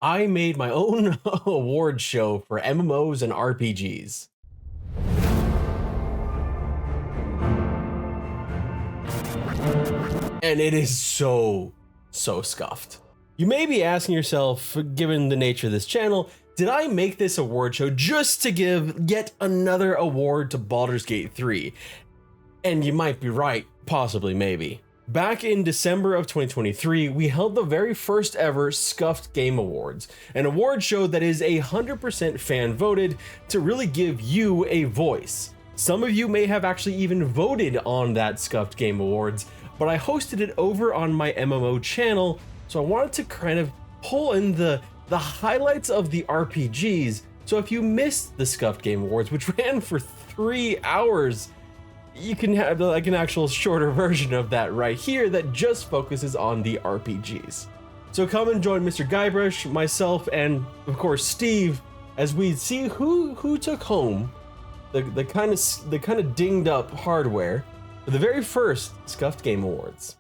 I made my own award show for MMOs and RPGs. And it is so scuffed. You may be asking yourself, given the nature of this channel, did I make this award show just to give yet another award to Baldur's Gate 3? And you might be right, possibly, maybe. Back in December of 2023, we held the very first ever Scuffed Game Awards, an award show that is 100% fan voted to really give you a voice. Some of you may have actually even voted on that Scuffed Game Awards, but I hosted it over on my MMO channel, so I wanted to kind of pull in the highlights of the RPGs. So if you missed the Scuffed Game Awards, which ran for 3 hours, you can have like an actual shorter version of that right here that just focuses on the RPGs. So come and join Mr. Guybrush, myself, and of course Steve as we see who took home the kind of dinged up hardware for the very first Scuffed Game Awards.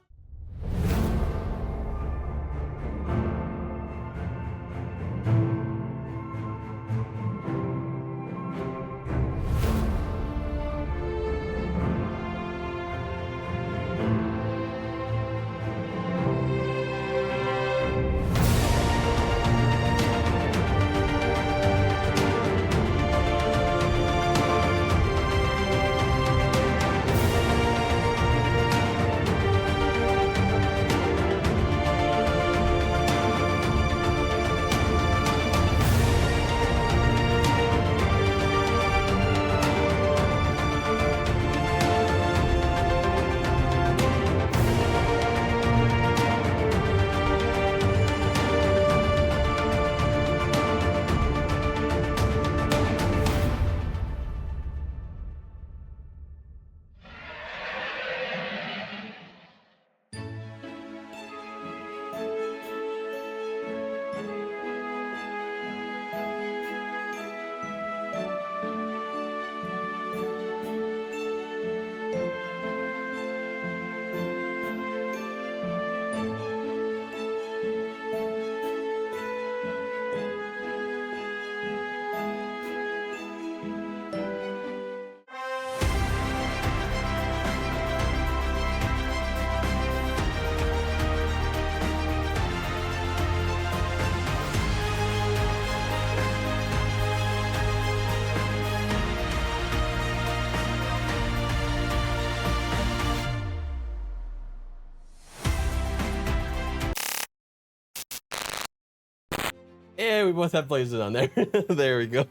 Yeah, we both have places on there. There we go.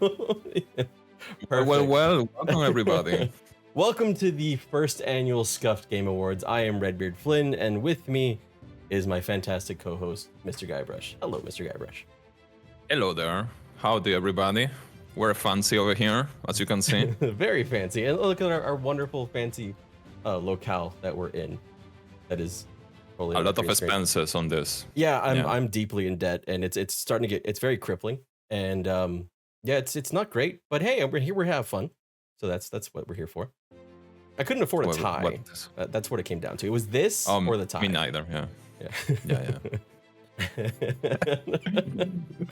Yeah. Well, welcome everybody. Welcome to the first annual Scuffed Game Awards. I am Redbeard Flynn, and with me is my fantastic co-host, Mr. Guybrush. Hello, Mr. Guybrush. Hello there. Howdy everybody. We're fancy over here, as you can see. Very fancy. And look at our wonderful fancy locale that we're in. That is totally a lot of expenses on this. Yeah, I'm deeply in debt, and it's starting to it's very crippling. And yeah, it's not great, but hey, we're here, we have fun. So that's what we're here for. I couldn't afford a tie. That's what it came down to. It was this or the tie. Me neither, yeah. Yeah.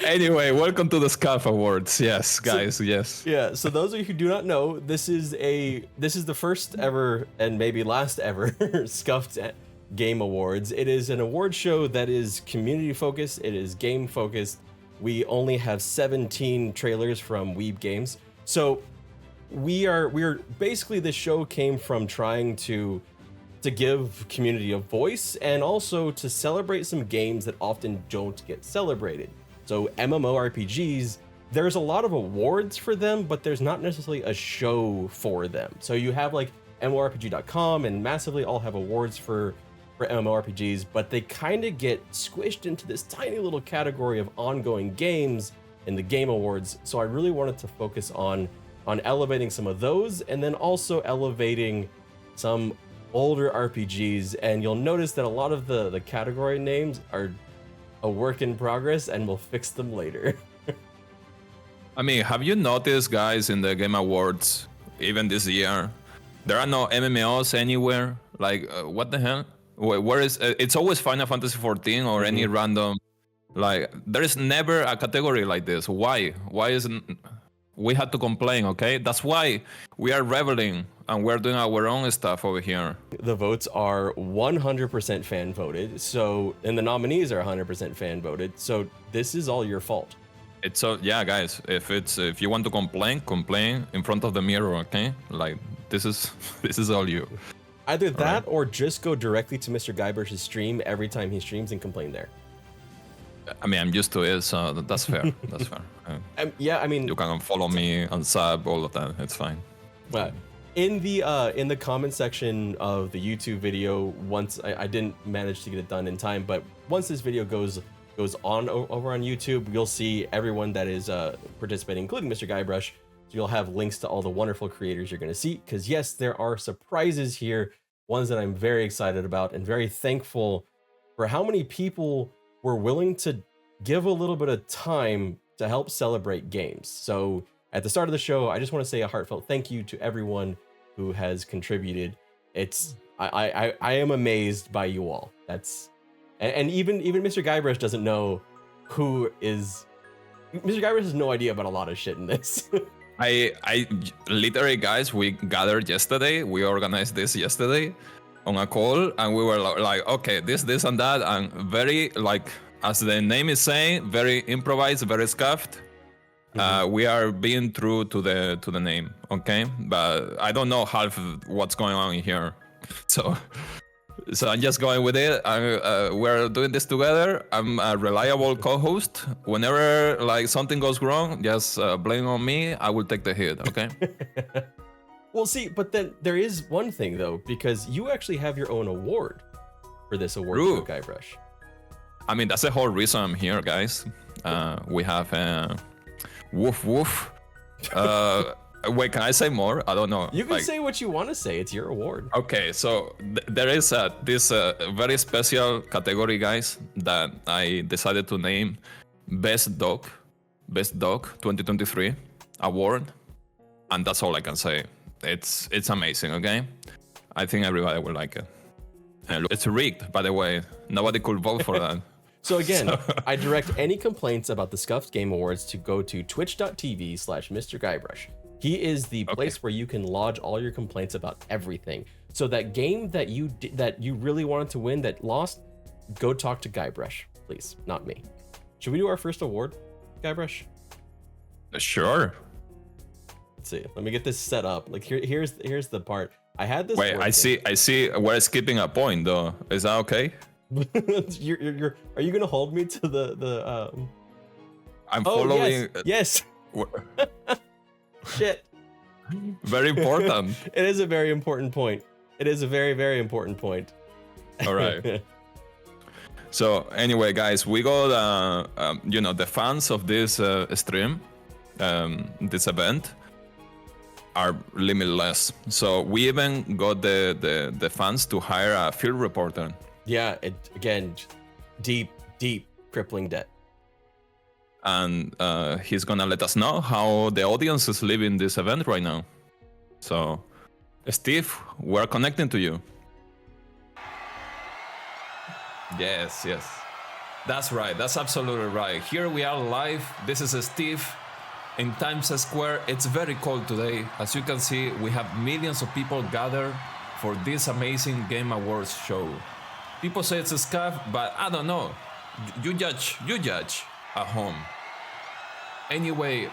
Anyway, welcome to the Scuff Awards. Yes, guys, yes. Yeah, so those of you who do not know, this is the first ever and maybe last ever Scuffed Game Awards. It is an award show that is community focused, it is game focused. We only have 17 trailers from Weeb Games. So we're basically, this show came from trying to give community a voice and also to celebrate some games that often don't get celebrated. So MMORPGs, there's a lot of awards for them, but there's not necessarily a show for them. So you have like MMORPG.com and Massively all have awards for MMORPGs, but they kind of get squished into this tiny little category of ongoing games in the Game Awards. So I really wanted to focus on elevating some of those, and then also elevating some older RPGs. And you'll notice that a lot of the category names are a work in progress, and we'll fix them later. I mean, have you noticed, guys, in the Game Awards, even this year, there are no MMOs anywhere? Like, what the hell? Where is it's always Final Fantasy 14 or any random Like there is never a category like this. Why? Why isn't we had to complain? Okay, that's why we are reveling and we're doing our own stuff over here. The votes are 100% fan voted. So, and the nominees are 100% fan voted. So this is all your fault. It's so yeah, guys. If you want to complain in front of the mirror. Okay, like this is all you. Either that or just go directly to Mr. Guybrush's stream every time he streams and complain there. I mean, I'm used to it, so that's fair. That's fair. Yeah, I mean, you can follow me on sub, all of that. It's fine. But in the comment section of the YouTube video, once I didn't manage to get it done in time, but once this video goes on over on YouTube, you'll see everyone that is participating, including Mr. Guybrush. So you'll have links to all the wonderful creators you're going to see. Because yes, there are surprises here, ones that I'm very excited about and very thankful for how many people were willing to give a little bit of time to help celebrate games. So at the start of the show, I just want to say a heartfelt thank you to everyone who has contributed. It's I am amazed by you all. That's and even Mr. Guybrush doesn't know who is. Mr. Guybrush has no idea about a lot of shit in this. I literally, guys, we gathered yesterday. We organized this yesterday on a call, and we were like, okay, this and that, and very, like, as the name is saying, very improvised, very scuffed. We are being true to the name, okay? But I don't know half of what's going on in here, so I'm just going with it. We're doing this together. I'm a reliable co-host. Whenever like something goes wrong, just blame on me. I will take the hit, okay? Well, see, but then there is one thing though, because you actually have your own award for this award show, Guybrush. I mean, that's the whole reason I'm here, guys. We have woof woof. Wait, can I say more? I don't know. You can say what you want to say. It's your award. Okay, so there is this very special category, guys, that I decided to name Best Dog 2023 award, and that's all I can say. It's amazing, okay? I think everybody will like it. And it's rigged, by the way. Nobody could vote for that. So again, I direct any complaints about the Scuffed Game Awards to go to twitch.tv/Mr. Guybrush. He is the place where you can lodge all your complaints about everything. So that game that you really wanted to win that lost, go talk to Guybrush, please, not me. Should we do our first award, Guybrush? Sure. Let's see. Let me get this set up. Like here's the part. I had this. Wait, I see. We're skipping a point though. Is that okay? you're Are you gonna hold me to the? I'm following. Yes. Shit. Very important. It is a very important point. It is a very, very important point. All right. So anyway, guys, we got the fans of this stream, this event, are limitless. So we even got the fans to hire a field reporter. Yeah, again, deep crippling debt. And he's gonna let us know how the audience is living this event right now. So, Steve, we're connecting to you. Yes. That's right. That's absolutely right. Here we are live. This is Steve in Times Square. It's very cold today. As you can see, we have millions of people gathered for this amazing Game Awards show. People say it's a scuff, but I don't know. You judge at home. Anyway,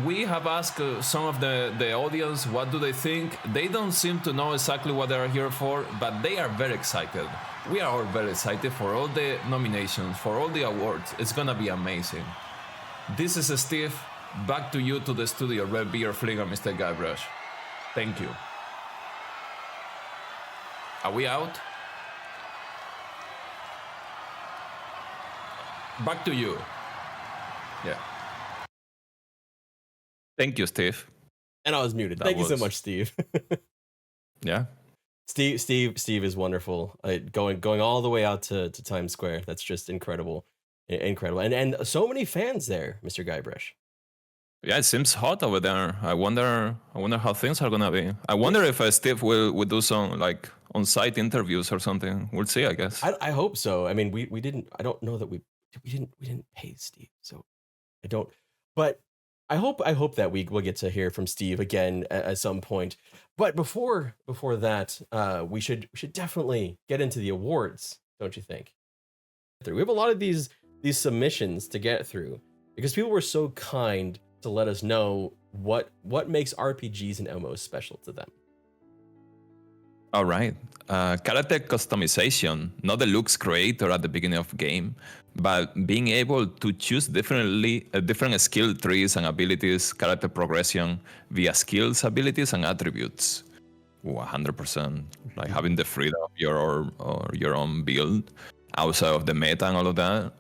we have asked some of the audience what do they think. They don't seem to know exactly what they are here for, but they are very excited. We are all very excited for all the nominations, for all the awards. It's gonna be amazing. This is Steve. Back to you to the studio. Red Beer Flinger, Mr. Guybrush. Thank you. Are we out? Back to you. Yeah. Thank you, Steve. And I was muted. Thank you so much, Steve. Yeah. Steve is wonderful. Going all the way out to Times Square. That's just incredible. And so many fans there, Mr. Guybrush. Yeah, it seems hot over there. I wonder how things are gonna be. I wonder if Steve will do some like on-site interviews or something. We'll see, I guess. I hope so. I mean, we didn't. I don't know that we we didn't pay Steve, so I don't. But I hope that we will get to hear from Steve again at some point. But before that, we should definitely get into the awards, don't you think? We have a lot of these submissions to get through because people were so kind to let us know what makes RPGs and MMOs special to them. All right. Character customization, not the looks creator at the beginning of game, but being able to choose different skill trees and abilities, character progression via skills, abilities, and attributes. 100%. Like having the freedom of your own build outside of the meta and all of that,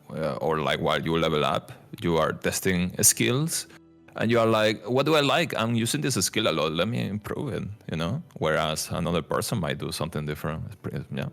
or like while you level up, you are testing skills. And you are like, what do I like? I'm using this skill a lot. Let me improve it, you know? Whereas another person might do something different. Yeah.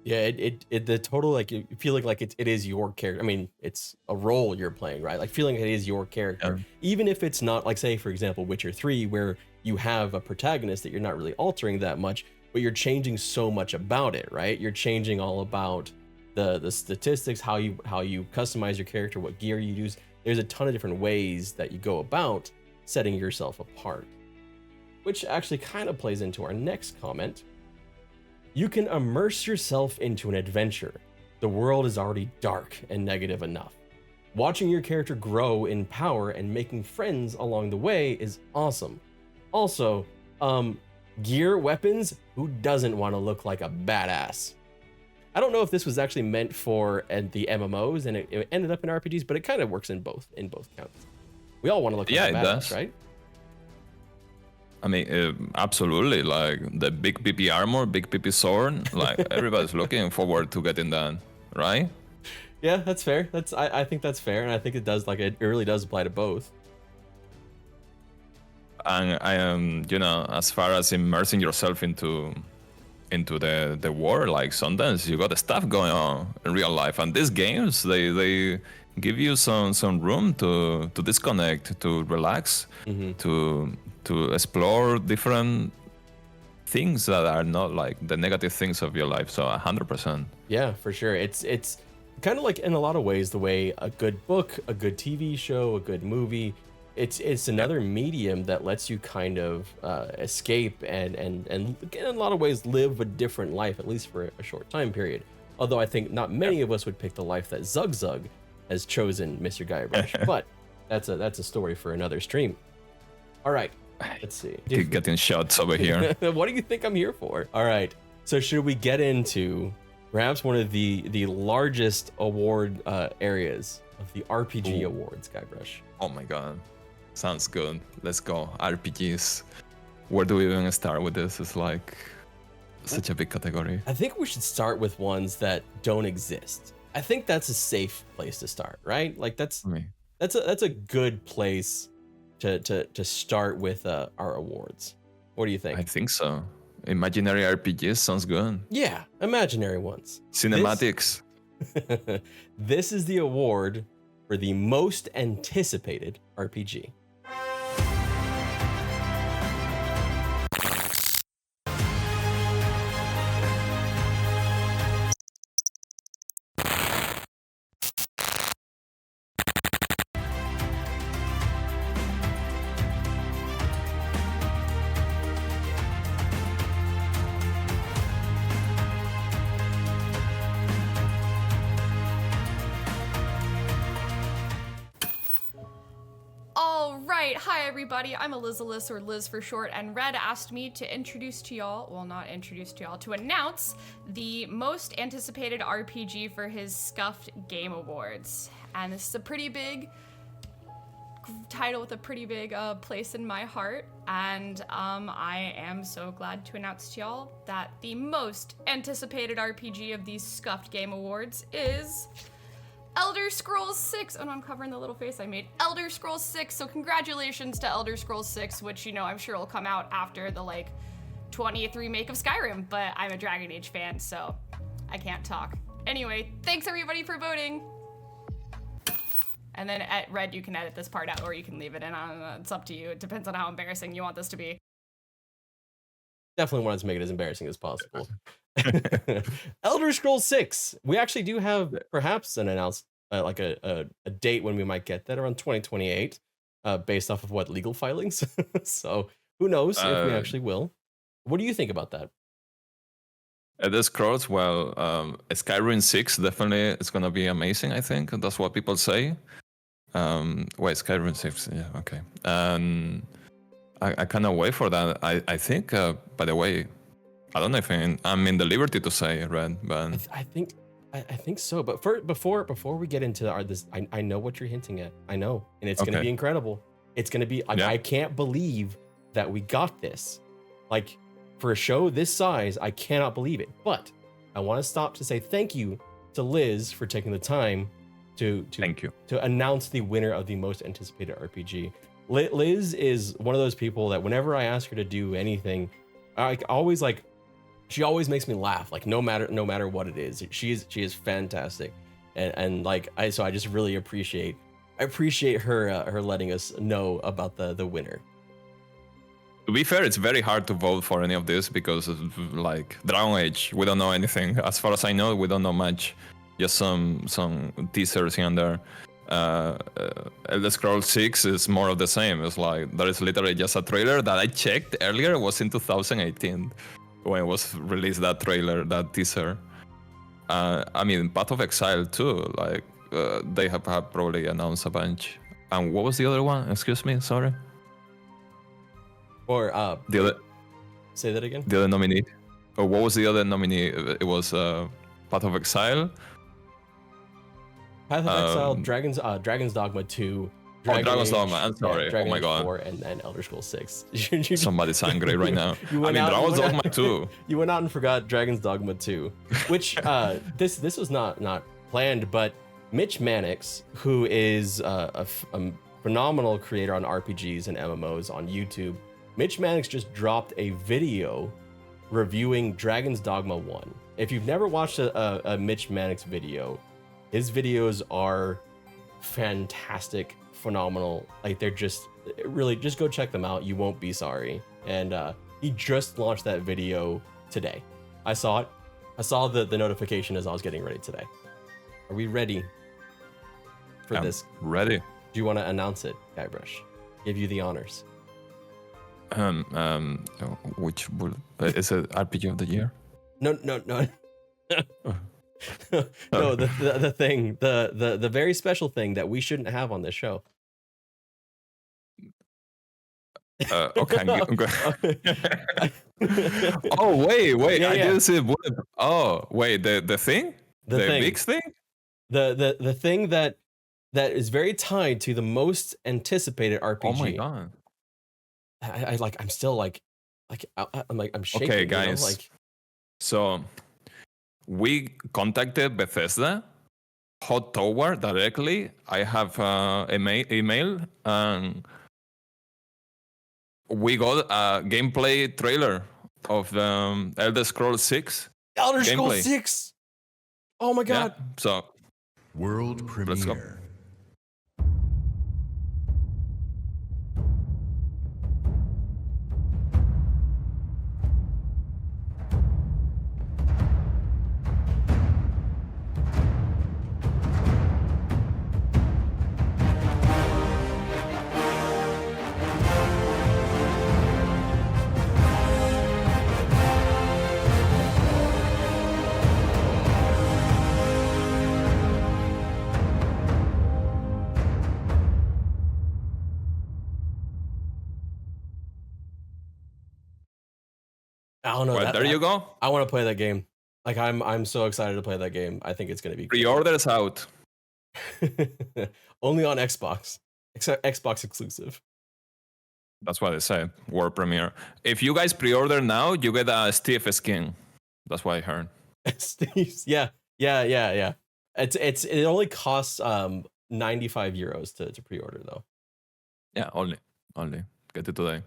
Yeah, the total, like, you feel like it is your character. I mean, it's a role you're playing, right? Like feeling it is your character. Yeah. Even if it's not, like, say, for example, Witcher 3, where you have a protagonist that you're not really altering that much, but you're changing so much about it, right? You're changing all about the statistics, how you customize your character, what gear you use. There's a ton of different ways that you go about setting yourself apart, which actually kind of plays into our next comment. You can immerse yourself into an adventure. The world is already dark and negative enough. Watching your character grow in power and making friends along the way is awesome. Also, gear, weapons, who doesn't want to look like a badass? I don't know if this was actually meant for the MMOs and it ended up in RPGs, but it kind of works in both counts. We all want to look like a badass, right? I mean, absolutely. Like the big PP armor, big PP sword. Like everybody's looking forward to getting that, right? Yeah, that's fair. I think that's fair, and I think it does. Like it really does apply to both. And I am, as far as immersing yourself into the world, like sometimes you got the stuff going on in real life, and these games they give you some room to disconnect, to relax, to explore different things that are not like the negative things of your life. So 100%. Yeah, for sure. It's kind of like in a lot of ways the way a good book, a good TV show, a good movie, it's another medium that lets you kind of escape and in a lot of ways live a different life, at least for a short time period. Although I think not many of us would pick the life that Zug has chosen, Mr. Guybrush. But that's a story for another stream. All right, let's see. Getting shots over here. What do you think I'm here for? All right, so should we get into perhaps one of the largest award areas of the RPG awards, Guybrush? Oh my god. Sounds good. Let's go. RPGs. Where do we even start with this? It's like such a big category. I think we should start with ones that don't exist. I think that's a safe place to start, right? Like that's a good place to start with our awards. What do you think? I think so. Imaginary RPGs sounds good. Yeah, imaginary ones. Cinematics. This is the award for the most anticipated RPG. Hi everybody, I'm Elizalith, or Liz for short, and Red asked me to to announce the most anticipated RPG for his Scuffed Game Awards. And this is a pretty big title with a pretty big place in my heart, and I am so glad to announce to y'all that the most anticipated RPG of these Scuffed Game Awards is Elder Scrolls 6. Oh no, I'm covering the little face I made. Elder Scrolls 6. So congratulations to Elder Scrolls 6, which, I'm sure will come out after the 20th remake of Skyrim, but I'm a Dragon Age fan, so I can't talk. Anyway, thanks everybody for voting. And then at Red, you can edit this part out or you can leave it in. It's up to you. It depends on how embarrassing you want this to be. Definitely wanted to make it as embarrassing as possible. Elder Scrolls 6. We actually do have perhaps an like a date when we might get that, around 2028, based off of what legal filings. So who knows if we actually will. What do you think about that? Elder Scrolls, well, Skyrim 6 definitely is going to be amazing, I think. That's what people say. Wait, Skyrim 6, yeah, okay. I cannot wait for that. I think, by the way, I don't know if I'm in the liberty to say, Red, but... I think so. But before we get into this, I know what you're hinting at. I know. And it's going to be incredible. It's going to be... I can't believe that we got this. Like... For a show this size, I cannot believe it. But I want to stop to say thank you to Liz for taking the time to announce the winner of the most anticipated RPG. Liz is one of those people that whenever I ask her to do anything, she always makes me laugh. Like no matter what it is, she is fantastic, and I just really appreciate her letting us know about the winner. To be fair, it's very hard to vote for any of this because of, like, Dragon Age, we don't know anything. As far as I know, we don't know much. Just some teasers here and there. Elder Scrolls 6 is more of the same. It's like, there is literally just a trailer that I checked earlier, was in 2018 when it was released, that trailer, that teaser. I mean, Path of Exile too, like, they have probably announced a bunch. And what was the other one? Excuse me, sorry. Or the other, say that again. The other nominee. Or what was the other nominee? It was Path of Exile. Path of Exile, Dragon's Dogma 2. Dragon's Dogma. I'm sorry. Dragon oh my Age god. 4 and Elder Scrolls 6. Somebody's angry right now. Dragon's Dogma 2. You went out and forgot Dragon's Dogma 2, which this was not planned, but Mitch Mannix, who is a phenomenal creator on RPGs and MMOs on YouTube. Mitch Mannix just dropped a video reviewing Dragon's Dogma 1. If you've never watched a Mitch Mannix video, his videos are fantastic, phenomenal. Like they're just really, just go check them out. You won't be sorry. And he just launched that video today. I saw it. I saw the notification as I was getting ready today. Are we ready for this? Ready. Do you want to announce it, Guybrush? Give you the honors. Which is it RPG of the year? No. No, the thing, the very special thing that we shouldn't have on this show. Okay. Oh wait! I didn't see it. Oh wait, the thing, the thing. Big thing, the thing that is very tied to the most anticipated RPG. Oh my god! I'm still I'm shaking. Okay, guys. You know? So we contacted Bethesda, Hot Tower directly. I have email and we got a gameplay trailer of the Elder Scrolls 6. Elder Scrolls 6. Oh my god! Yeah, so world premiere. Let's go. I don't know. Well, there you go. I want to play that game. Like I'm so excited to play that game. I think it's gonna be Pre-orders out. Only on Xbox. Xbox exclusive. That's what I said. World premiere. If you guys pre-order now, you get a Steve skin. That's what I heard. Steve's, yeah. It only costs 95 euros to pre-order though. Yeah, only. Get it today.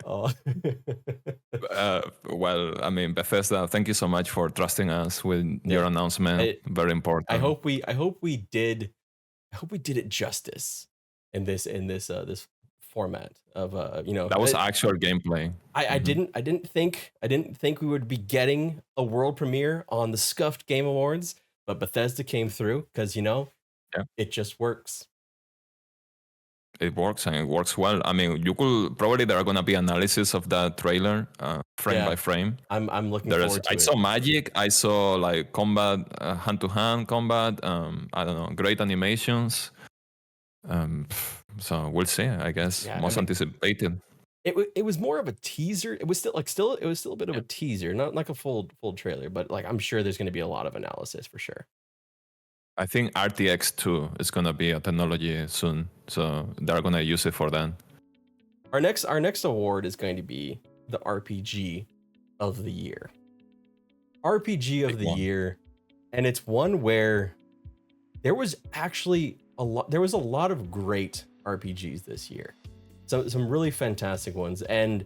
Oh. Well, I mean, Bethesda, thank you so much for trusting us with your announcement. Very important. I hope we did it justice in this format of that was actual gameplay. I didn't think we would be getting a world premiere on the Scuffed Game Awards, but Bethesda came through because, it just works. It works, and it works well. I mean, you could probably, there are going to be analysis of that trailer frame by frame. I'm looking forward to it. I saw magic. I saw like combat, hand-to-hand combat. I don't know, great animations. So we'll see, I guess. Most anticipated. It was more of a teaser. It was still a bit of a teaser, not like a full trailer, but like I'm sure there's going to be a lot of analysis for sure. I think RTX 2 is going to be a technology soon, so they're going to use it for that. Our next award is going to be the RPG of the year. RPG of the year, and it's one where there was actually a lot of great RPGs this year. So some really fantastic ones, and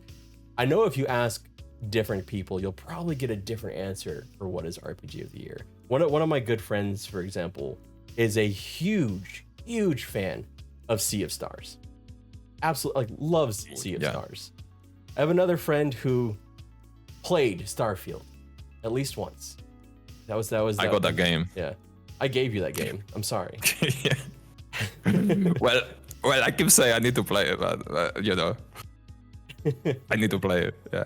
I know if you ask different people, you'll probably get a different answer for what is RPG of the year. One of my good friends, for example, is a huge fan of Sea of Stars. Absolutely, loves Sea of Stars. I have another friend who played Starfield at least once. That was. I got that game. Yeah, I gave you that game. I'm sorry. Well, I keep saying I need to play it, but I need to play it. Yeah.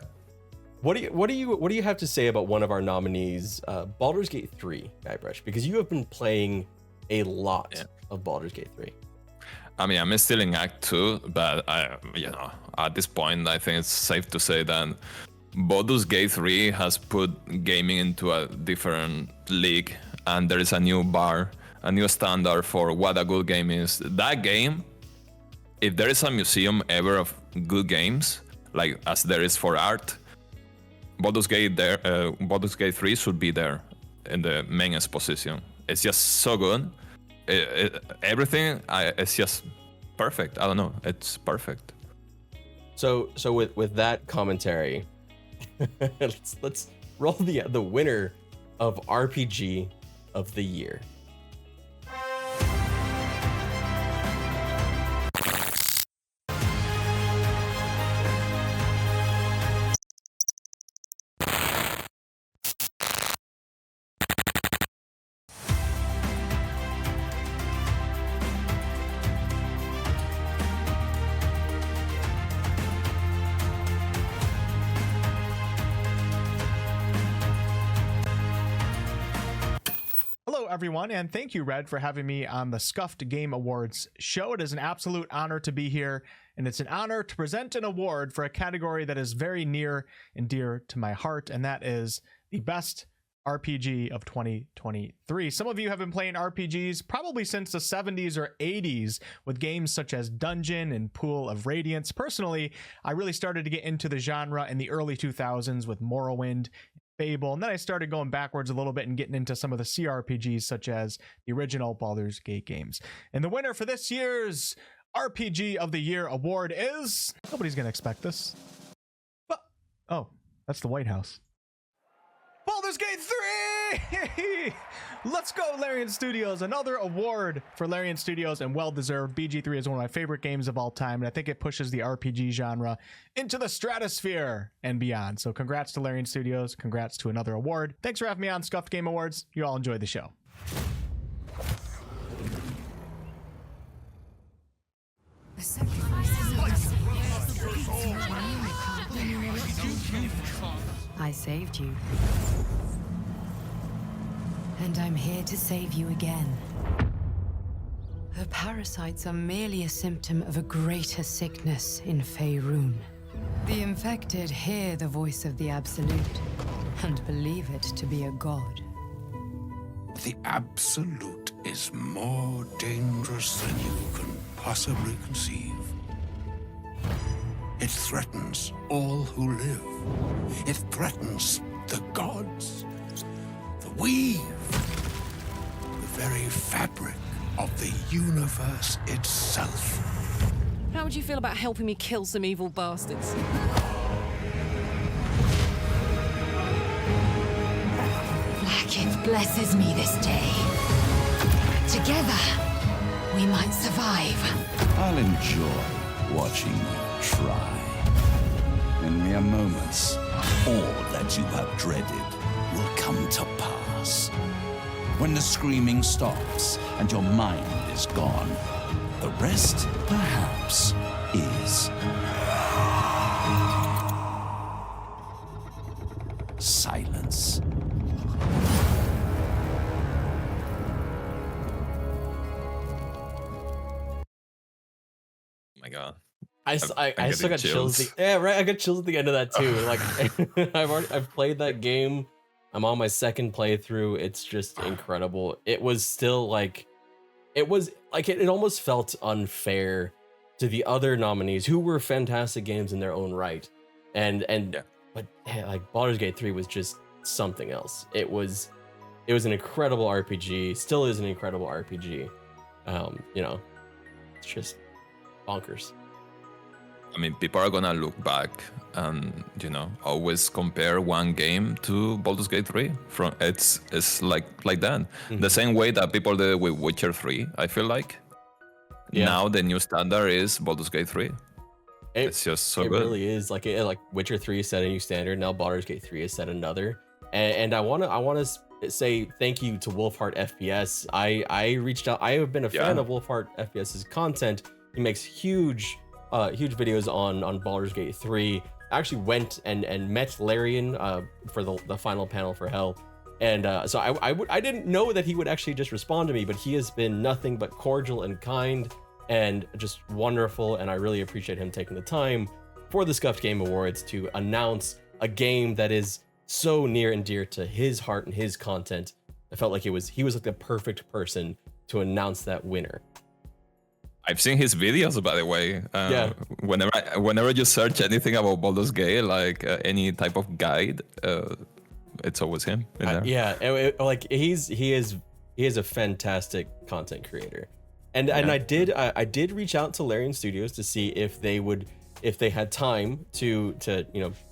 What do you have to say about one of our nominees, Baldur's Gate 3, Guybrush? Because you have been playing a lot of Baldur's Gate 3. I mean, I'm still in Act 2, but at this point, I think it's safe to say that Baldur's Gate 3 has put gaming into a different league, and there is a new bar, a new standard for what a good game is. That game, if there is a museum ever of good games, like as there is for art, Baldur's Gate 3 should be there in the main exposition. It's just so good. Everything it's just perfect. I don't know. It's perfect. So with that commentary, let's roll the winner of RPG of the year. Everyone, and thank you, Red, for having me on the Scuffed Game Awards show. It is an absolute honor to be here, and it's an honor to present an award for a category that is very near and dear to my heart, and that is the best RPG of 2023. Some of you have been playing RPGs probably since the 70s or 80s with games such as Dungeon and Pool of Radiance. Personally, I really started to get into the genre in the early 2000s with Morrowind, Fable, and then I started going backwards a little bit and getting into some of the CRPGs such as the original Baldur's Gate games. And the winner for this year's RPG of the Year award is... Nobody's gonna expect this. But, oh, that's the White House. Baldur's Gate 3! Let's go, Larian Studios. Another award for Larian Studios, and well-deserved. BG3 is one of my favorite games of all time, and I think it pushes the RPG genre into the stratosphere and beyond. So congrats to Larian Studios. Congrats to another award. Thanks for having me on Scuffed Game Awards. You all enjoyed the show. I saved you. And I'm here to save you again. The parasites are merely a symptom of a greater sickness in Faerun. The infected hear the voice of the Absolute and believe it to be a god. The Absolute is more dangerous than you can possibly conceive. It threatens all who live. It threatens the gods, the weave, the very fabric of the universe itself. How would you feel about helping me kill some evil bastards? Blackith blesses me this day. Together, we might survive. I'll enjoy watching you try. In mere moments, all that you have dreaded will come to pass. when the screaming stops and your mind is gone. The rest, perhaps, is silence. Oh my God. I still got chills. Yeah, right. I got chills at the end of that too. Like I've played that game. I'm on my second playthrough. It's just incredible. It was still like, it almost felt unfair to the other nominees who were fantastic games in their own right. But yeah, like Baldur's Gate 3 was just something else. It was an incredible RPG. Still is an incredible RPG. It's just bonkers. I mean, people are gonna look back and always compare one game to Baldur's Gate 3. It's like that. Mm-hmm. The same way that people did with Witcher 3. I feel like now the new standard is Baldur's Gate 3. It's just so good. It really is like Witcher 3 set a new standard. Now Baldur's Gate 3 has set another. And I wanna say thank you to Wolfheart FPS. I reached out. I have been a fan of Wolfheart FPS's content. He makes huge videos on Baldur's Gate 3. I actually went and met Larian for the final panel for Hell, and so I didn't know that he would actually just respond to me, but he has been nothing but cordial and kind and just wonderful, and I really appreciate him taking the time for the Scuffed Game Awards to announce a game that is so near and dear to his heart and his content. I felt like he was like the perfect person to announce that winner. I've seen his videos, by the way. Whenever you search anything about Baldur's Gate, like any type of guide, it's always him in there. He is a fantastic content creator, and I did reach out to Larian Studios to see if they had time to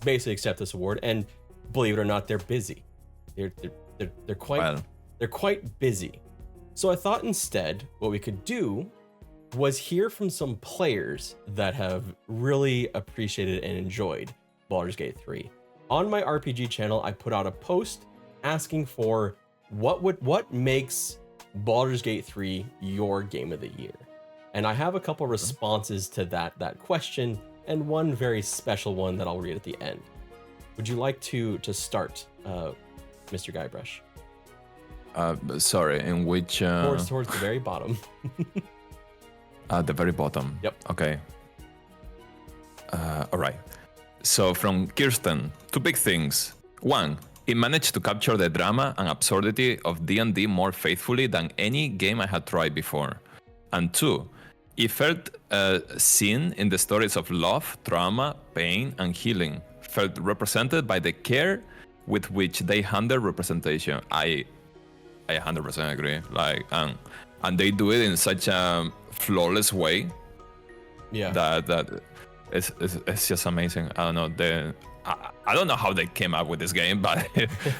basically accept this award, and believe it or not, they're busy. They're quite busy. So I thought instead what we could do was hear from some players that have really appreciated and enjoyed Baldur's Gate 3. On my RPG channel, I put out a post asking for what makes Baldur's Gate 3 your game of the year. And I have a couple responses to that question, and one very special one that I'll read at the end. Would you like to start, Mr. Guybrush? Sorry, in which towards the very bottom. At the very bottom. Yep. Okay. All right. So from Kirsten, two big things. One, it managed to capture the drama and absurdity of D&D more faithfully than any game I had tried before. And two, it felt seen in the stories of love, trauma, pain, and healing. Felt represented by the care with which they handle representation. I 100% agree. And they do it in such a flawless way. Yeah. That it's just amazing. I don't know. I don't know how they came up with this game, but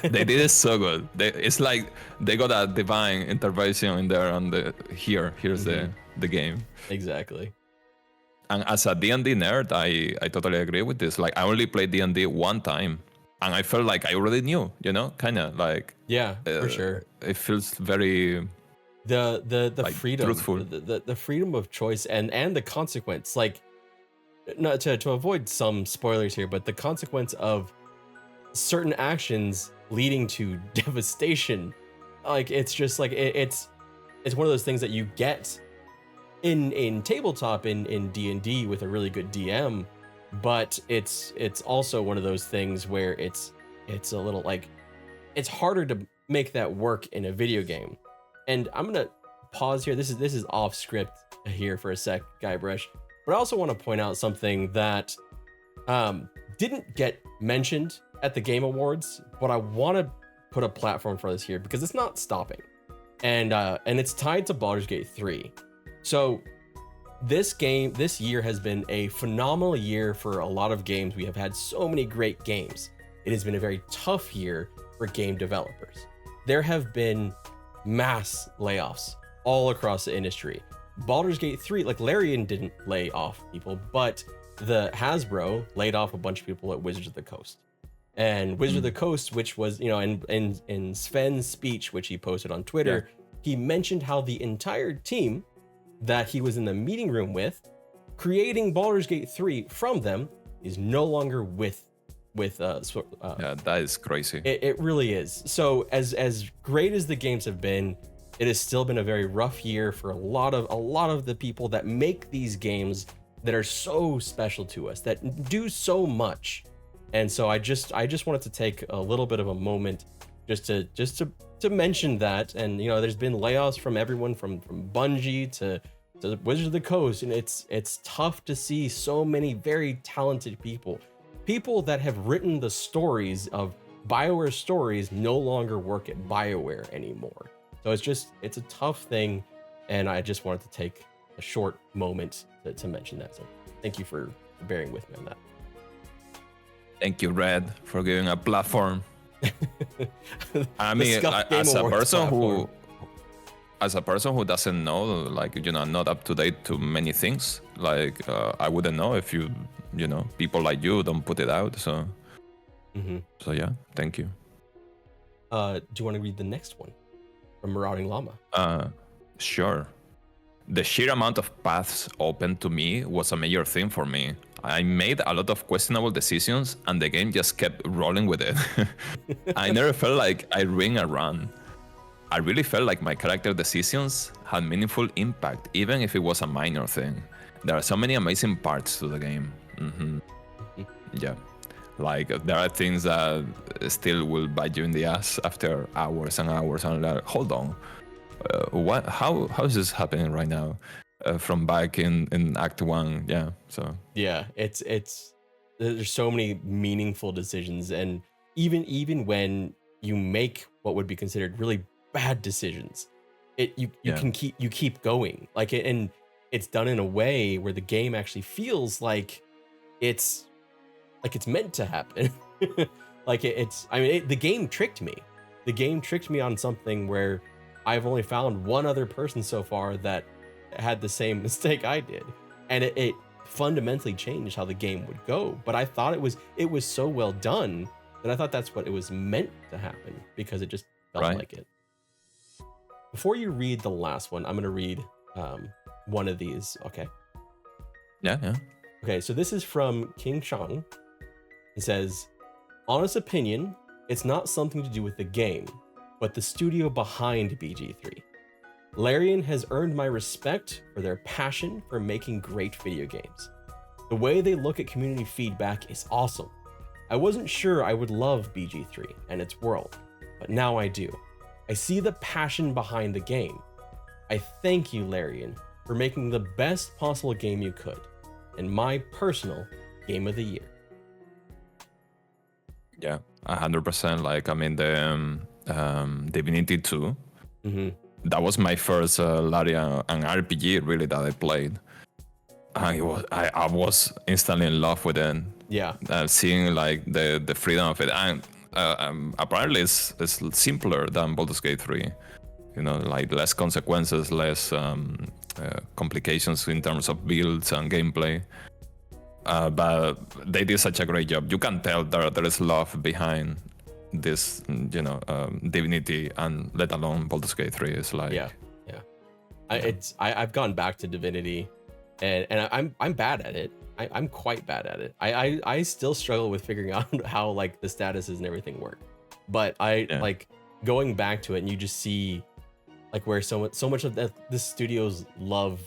they did it so good. It's like they got a divine intervention in there, and here's the game. Exactly. And as a D&D nerd, I totally agree with this. Like, I only played D&D one time, and I felt like I already knew, kind of like. Yeah, for sure. It feels very. The like, freedom, truthful. the freedom of choice and the consequence, like, not to avoid some spoilers here, but the consequence of certain actions leading to devastation, like, it's just like it's one of those things that you get in tabletop in D&D with a really good DM, but it's also one of those things where it's a little like it's harder to make that work in a video game. And I'm gonna pause here. This is off script here for a sec, Guybrush. But I also want to point out something that didn't get mentioned at the Game Awards, but I want to put a platform for this here because it's not stopping, and it's tied to Baldur's Gate 3. So this year has been a phenomenal year for a lot of games. We have had so many great games. It has been a very tough year for game developers. There have been mass layoffs all across the industry. Baldur's Gate 3, like, Larian didn't lay off people, but the Hasbro laid off a bunch of people at Wizards of the Coast. And Wizard of the Coast, which was, you know, in Sven's speech, which he posted on Twitter, he mentioned how the entire team that he was in the meeting room with, creating Baldur's Gate 3 from them, is no longer with yeah, that is crazy. It really is. So as great as the games have been, it has still been a very rough year for a lot of the people that make these games that are so special to us, that do so much. And so I just wanted to take a little bit of a moment just to mention that. And you know, there's been layoffs from everyone from Bungie to Wizard of the Coast, and it's tough to see so many very talented people that have written the stories of BioWare stories no longer work at BioWare anymore. So it's a tough thing, and I just wanted to take a short moment to mention that. So thank you for bearing with me on that. Thank you, Red, for giving a platform. I mean, as a person who doesn't know, like, you know, not up to date to many things, like I wouldn't know if you know, people like you don't put it out. So, so yeah, thank you. Do you want to read the next one from Marauding Llama? Sure. The sheer amount of paths open to me was a major thing for me. I made a lot of questionable decisions, and the game just kept rolling with it. I never felt like I ring a run. I really felt like my character decisions had meaningful impact, even if it was a minor thing. There are so many amazing parts to the game. Yeah, like there are things that still will bite you in the ass after hours and hours, and like, hold on, what? How is this happening right now? From back in Act 1, yeah. So yeah, it's there's so many meaningful decisions, and even when you make what would be considered really bad decisions, you keep going, like it, and it's done in a way where the game actually feels like it's meant to happen. Like the game tricked me. The game tricked me on something where I've only found one other person so far that had the same mistake I did, and it fundamentally changed how the game would go. But I thought it was so well done that I thought that's what it was meant to happen, because it just felt like it. Before you read the last one, I'm gonna read one of these. Okay. Yeah. Okay, so this is from King Shang. He says, honest opinion, it's not something to do with the game, but the studio behind BG3. Larian has earned my respect for their passion for making great video games. The way they look at community feedback is awesome. I wasn't sure I would love BG3 and its world, but now I do. I see the passion behind the game. I thank you, Larian, for making the best possible game you could, and my personal game of the year. Yeah, 100%. Like, I mean, the Divinity 2. That was my first Larian and RPG really that I played. And I was instantly in love with it. Yeah. Seeing like the freedom of it, and apparently it's simpler than Baldur's Gate 3. You know, like less consequences, less complications in terms of builds and gameplay. But they did such a great job. You can tell there is love behind this, you know, Divinity, and let alone Baldur's Gate 3. Is like I've gone back to Divinity, and I'm bad at it. I'm quite bad at it. I still struggle with figuring out how like the statuses and everything work, but like going back to it, and you just see like where so much of the studio's love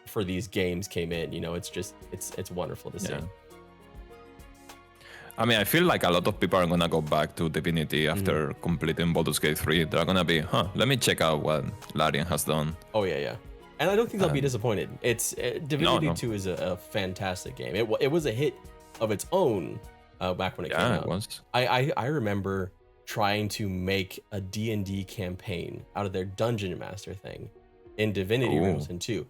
for these games came in. You know, it's just it's wonderful to see. I mean, I feel like a lot of people are gonna go back to Divinity after completing Baldur's Gate 3. They're gonna be, let me check out what Larian has done. Oh yeah. And I don't think they'll be disappointed. It's Divinity 2 is a fantastic game. It was a hit of its own back when it came out. It was. I remember trying to make a D&D campaign out of their Dungeon Master thing in Divinity Original 2,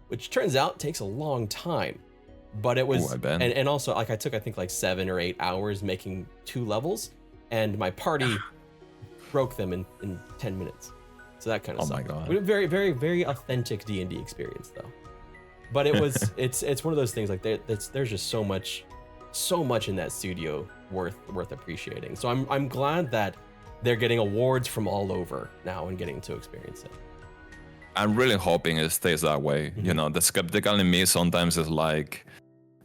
which turns out takes a long time. But it was, and also like I took I think like 7 or 8 hours making 2 levels, and my party broke them in 10 minutes. So that kind of sucked. My God. Very, very, very authentic D&D experience though. But it was it's one of those things like there's just so much in that studio worth appreciating. So I'm glad that they're getting awards from all over now and getting to experience it. I'm really hoping it stays that way. You know, the skeptical in me sometimes is like,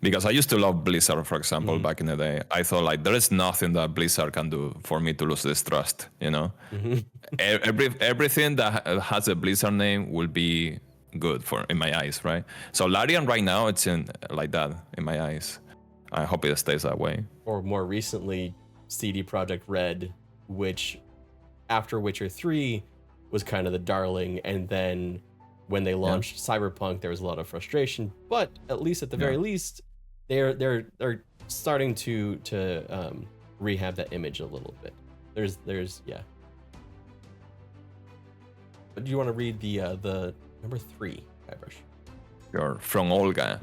because I used to love Blizzard, for example, back in the day. I thought like there is nothing that Blizzard can do for me to lose this trust. You know, everything that has a Blizzard name will be good in my eyes, right? So Larian right now, it's in like that in my eyes. I hope it stays that way. Or more recently, CD Projekt Red, which after Witcher 3 was kind of the darling, and then when they launched Cyberpunk, there was a lot of frustration. But at least at the very least, they're starting to rehab that image a little bit. There's yeah. But do you want to read the number 3, Guybrush? Sure. From Olga.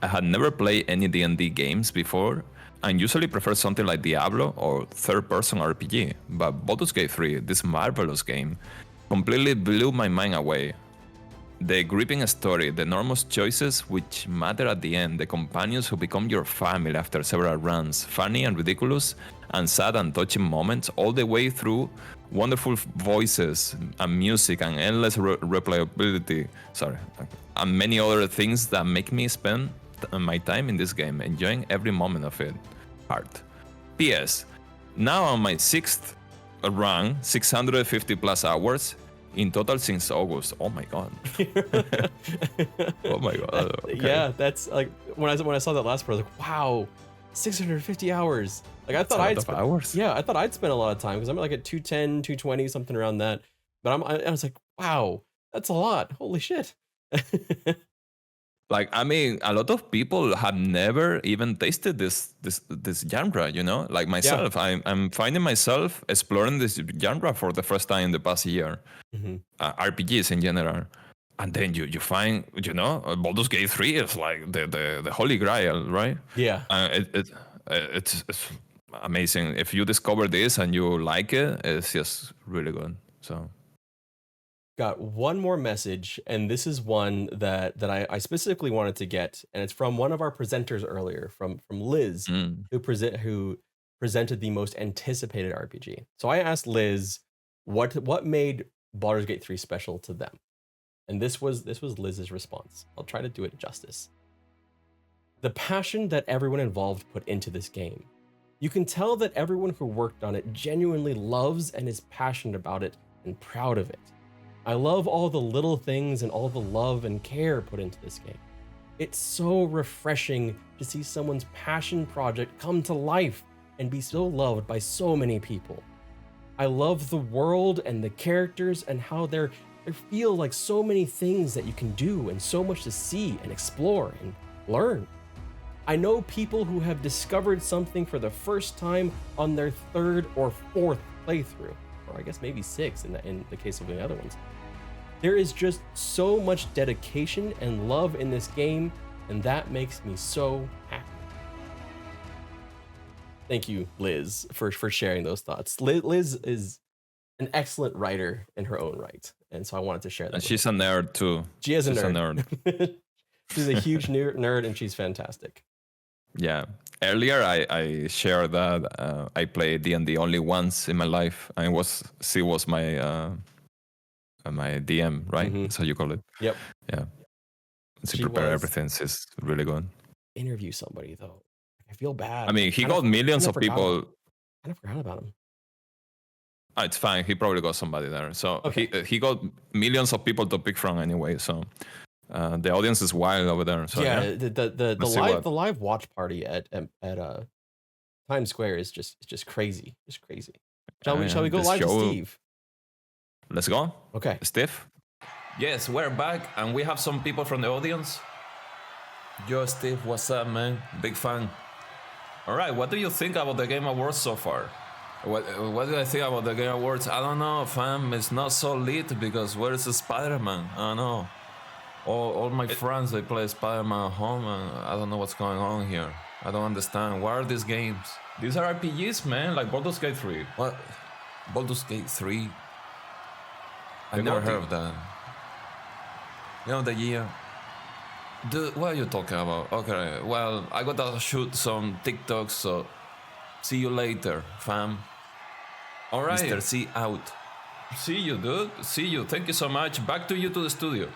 I had never played any D&D games before, and usually prefer something like Diablo or third-person RPG. But Baldur's Gate 3, this marvelous game, completely blew my mind away. The gripping story, the enormous choices which matter at the end, the companions who become your family after several runs, funny and ridiculous, and sad and touching moments, all the way through wonderful voices and music and endless replayability, and many other things that make me spend my time in this game, enjoying every moment of it. Heart. P.S. Now on my 6th run, 650 plus hours in total since August. Oh my god. Oh my god. Okay. Yeah, that's like when I saw that last part, I was like, wow, 650 hours. Like I thought I thought I'd spend a lot of time because I'm like at 210, 220, something around that. But I was like, wow, that's a lot. Holy shit. Like, I mean, a lot of people have never even tasted this genre, you know? Like myself, I'm finding myself exploring this genre for the first time in the past year. RPGs in general. And then you find, you know, Baldur's Gate 3 is like the holy grail, right? Yeah. It's amazing. If you discover this and you like it, it's just really good. So... Got one more message, and this is one that I specifically wanted to get, and it's from one of our presenters earlier, from Liz, who presented the most anticipated RPG. So I asked Liz what made Baldur's Gate 3 special to them, and this was Liz's response. I'll try to do it justice. The passion that everyone involved put into this game. You can tell that everyone who worked on it genuinely loves and is passionate about it and proud of it. I love all the little things and all the love and care put into this game. It's so refreshing to see someone's passion project come to life and be so loved by so many people. I love the world and the characters and how they feel like so many things that you can do and so much to see and explore and learn. I know people who have discovered something for the first time on their 3rd or 4th playthrough, or I guess maybe 6 in the case of the other ones. There is just so much dedication and love in this game, and that makes me so happy. Thank you, Liz, for sharing those thoughts. Liz is an excellent writer in her own right, and so I wanted to share that. And she's a nerd too. She's a nerd. She's a huge nerd, and she's fantastic. Yeah. Earlier, I shared that I played D&D only once in my life, and she was my my DM, right? That's how you call it. Yep. Yeah. She prepared everything. She's really good. Interview somebody though. I feel bad. I mean, he got millions of people. I kind of forgot about him. Oh, it's fine. He probably got somebody there. So okay. he got millions of people to pick from anyway. So the audience is wild over there. So, yeah, the live watch party at Times Square is just crazy. Just crazy. Shall we go live to Steve? Let's go. Okay. Steve? Yes, we're back, and we have some people from the audience. Yo, Steve, what's up, man? Big fan. All right, what do you think about the Game Awards so far? What do I think about the Game Awards? I don't know, fam. It's not so lit because where is the Spiderman? I don't know. All my friends, they play Spiderman at home, and I don't know what's going on here. I don't understand. What are these games? These are RPGs, man, like Baldur's Gate 3. What? Baldur's Gate 3? I never heard of that. You know, the year. Dude, what are you talking about? Okay, well, I gotta shoot some TikToks, so See you later, fam. All right. Mr. C out. See you, dude. See you. Thank you so much. Back to you to the studio.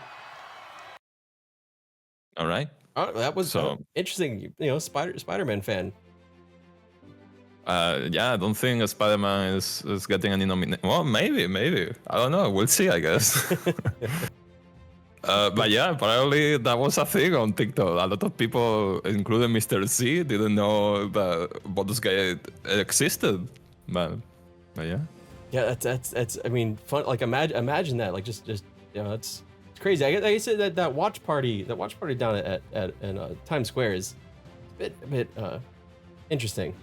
All right. Oh, that was interesting. You know, Spider-Man fan. Yeah, I don't think Spiderman is getting any nomination. Well, maybe. I don't know. We'll see, I guess. But yeah, apparently that was a thing on TikTok. A lot of people, including Mr. C, didn't know that Baldur's Gate existed. But yeah. Yeah, that's. I mean, fun. Like imagine that. Like just you know, it's crazy. I said that watch party down at Times Square is a bit interesting.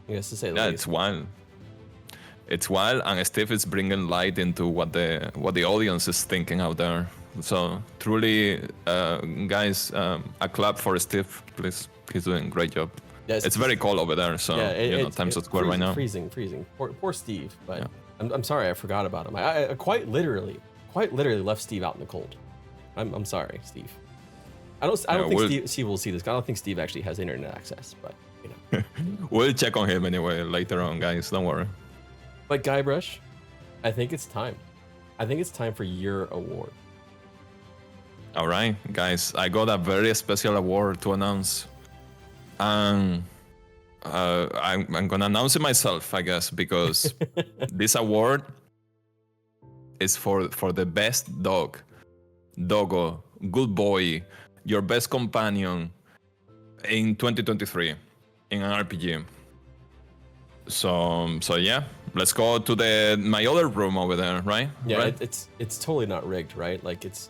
I guess to say the least. It's wild. It's wild, and Steve is bringing light into what the audience is thinking out there. So truly, guys, a clap for Steve, please. He's doing a great job. Yeah, it's very cold over there, so Times Square right now. Freezing. Poor Steve, but yeah. I'm sorry, I forgot about him. I quite literally left Steve out in the cold. I'm sorry, Steve. I don't think Steve will see this. I don't think Steve actually has internet access, but you know. We'll check on him anyway later on, guys. Don't worry. But Guybrush, I think it's time. I think it's time for your award. All right, guys. I got a very special award to announce. I'm gonna announce it myself, I guess, because this award is for the best doggo, good boy, your best companion in 2023 in an RPG. So yeah, let's go to my other room over there, right? Yeah, right? it's totally not rigged, right? Like it's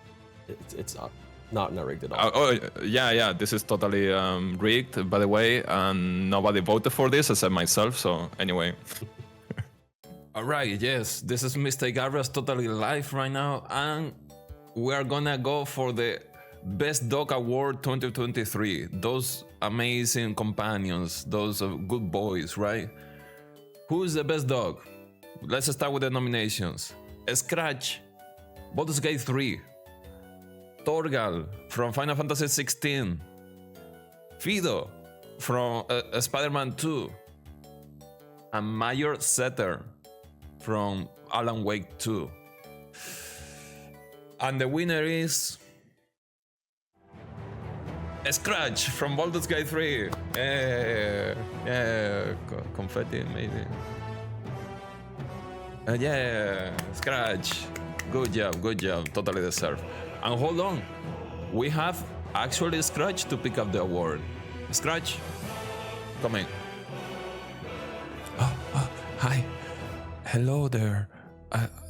not rigged at all. Yeah. This is totally rigged, by the way, and nobody voted for this except myself. So anyway. All right. Yes, this is Mr. Garras totally live right now, and we are gonna go for the Best Dog Award 2023. Those amazing companions, those good boys, right? Who's the best dog? Let's start with the nominations. Scratch, Baldur's Gate 3. Torgal from Final Fantasy 16. Fido from Spider-Man 2. And Major Setter from Alan Wake 2. And the winner is Scratch from Baldur's Gate 3. Yeah, confetti maybe. Yeah, Scratch. Good job, totally deserved. And hold on, we have actually Scratch to pick up the award. Scratch, come in. Hi, hello there.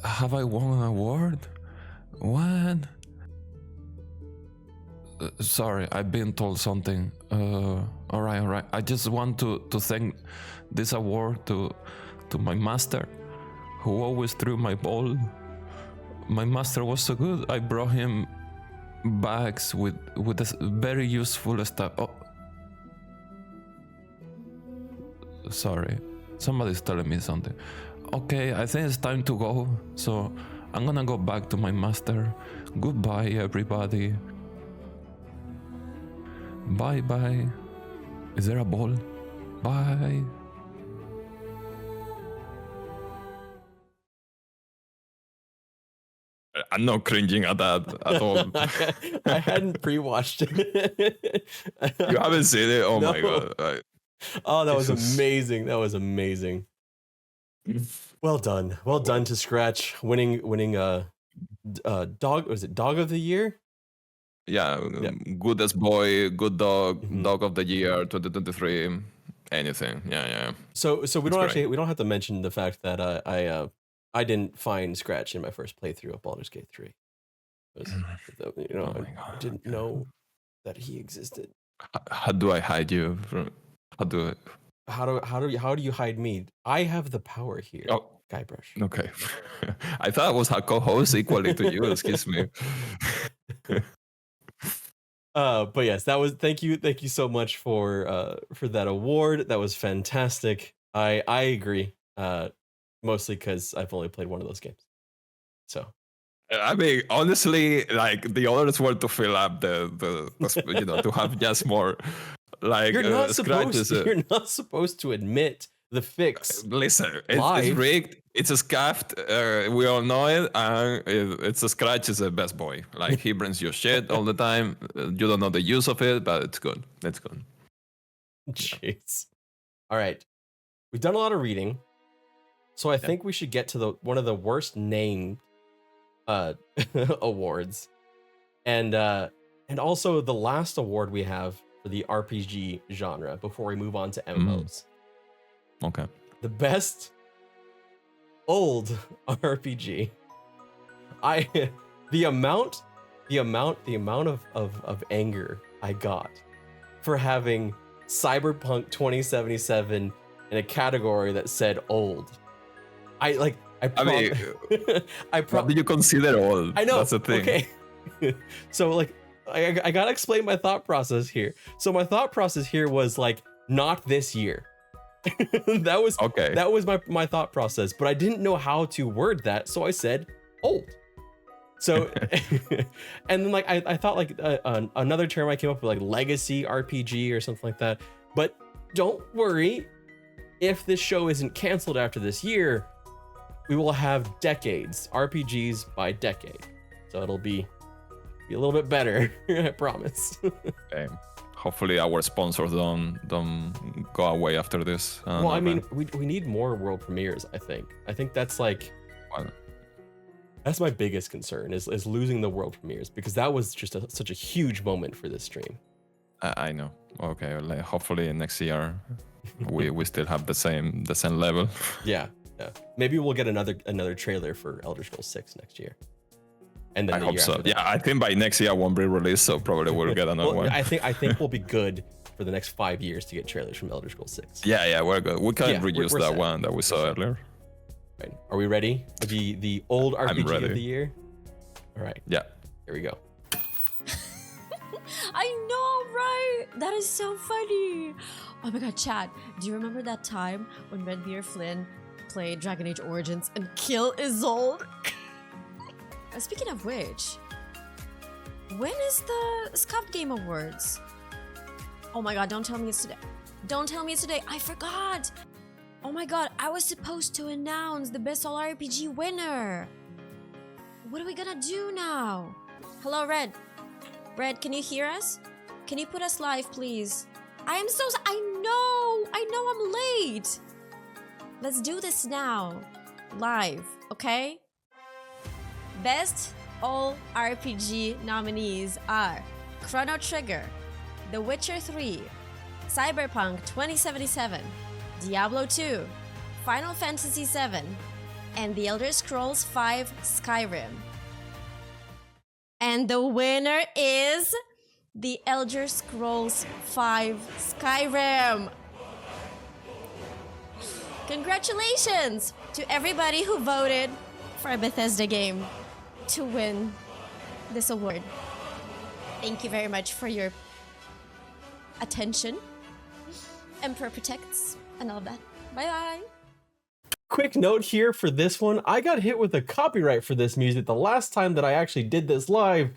Have I won an award? What? Sorry, I've been told something. All right. I just want to thank this award to my master, who always threw my ball. My master was so good. I brought him bags with this very useful stuff. Oh, sorry, somebody's telling me something. Okay, I think it's time to go. So I'm gonna go back to my master. Goodbye, everybody. Bye. Is there a ball? Bye. I'm not cringing at that at all. I hadn't pre-watched it. You haven't seen it? Oh, no. My God. Oh, that was amazing. That was amazing. Well done to Scratch, winning dog. Was it Dog of the Year? Yeah. Goodest boy, good dog, Dog of the Year 2023. Anything. Yeah. So we don't have to mention the fact that I didn't find Scratch in my first playthrough of Baldur's Gate 3. I didn't know that he existed. How do I hide you from? How do you hide me? I have the power here. Oh, Guybrush. Okay. I thought I was a co-host equally to you. Excuse me. But yes, that was. Thank you so much for that award. That was fantastic. I agree. Mostly because I've only played one of those games. So, I mean, honestly, like the others were to fill up the to have just more. Like you're not supposed to admit the fix. Listen, Live. it's rigged. It's a scuffed. We all know it. It's a scratch. Is the best boy. Like he brings you shit all the time. You don't know the use of it, but it's good. It's good. Jeez. All right, we've done a lot of reading, so I think we should get to one of the worst named awards, and also the last award we have for the RPG genre before we move on to MMOs. Okay. The best old RPG. The amount of anger I got for having Cyberpunk 2077 in a category that said old. What do you consider old? I know. That's the thing. Okay. So like I gotta explain my thought process here. So my thought process here was like not this year. That was my thought process, but I didn't know how to word that, so I said old. So and then like I thought like another term I came up with, like legacy RPG or something like that. But don't worry, if this show isn't canceled after this year, we will have decades, RPGs by decade. So it'll be a little bit better, I promise. Okay. Hopefully our sponsors don't go away after this. Well, I mean, we need more world premieres, I think. I think that's like that's my biggest concern is losing the world premieres, because that was just such a huge moment for this stream. I know. Okay, like, hopefully next year we still have the same level. Yeah. Maybe we'll get another trailer for Elder Scrolls 6 next year. And then I hope so. Yeah, I think by next year it won't be released, so probably we'll get another one. I think we'll be good for the next 5 years to get trailers from Elder Scrolls 6. Yeah, we're good. We can reuse we're that set. one that we saw earlier. Right. Are we ready? The old RPG of the year? All right. Yeah. Here we go. I know, right? That is so funny. Oh my god, Chad, do you remember that time when Redbeard Flynn played Dragon Age Origins and killed Isolde? Speaking of which, when is the Scuffed Game Awards? Oh my god, don't tell me it's today. Don't tell me it's today. I forgot. Oh my god, I was supposed to announce the Best All RPG winner. What are we gonna do now? Hello, Red. Red, can you hear us? Can you put us live, please? I know I'm late. Let's do this now. Live, okay? Best All RPG nominees are Chrono Trigger, The Witcher 3, Cyberpunk 2077, Diablo 2, Final Fantasy 7, and The Elder Scrolls V Skyrim. And the winner is The Elder Scrolls V Skyrim. Congratulations to everybody who voted for a Bethesda game to win this award. Thank you very much for your attention, Emperor Protects, and all of that. Bye bye. Quick note here for this one. I got hit with a copyright for this music the last time that I actually did this live,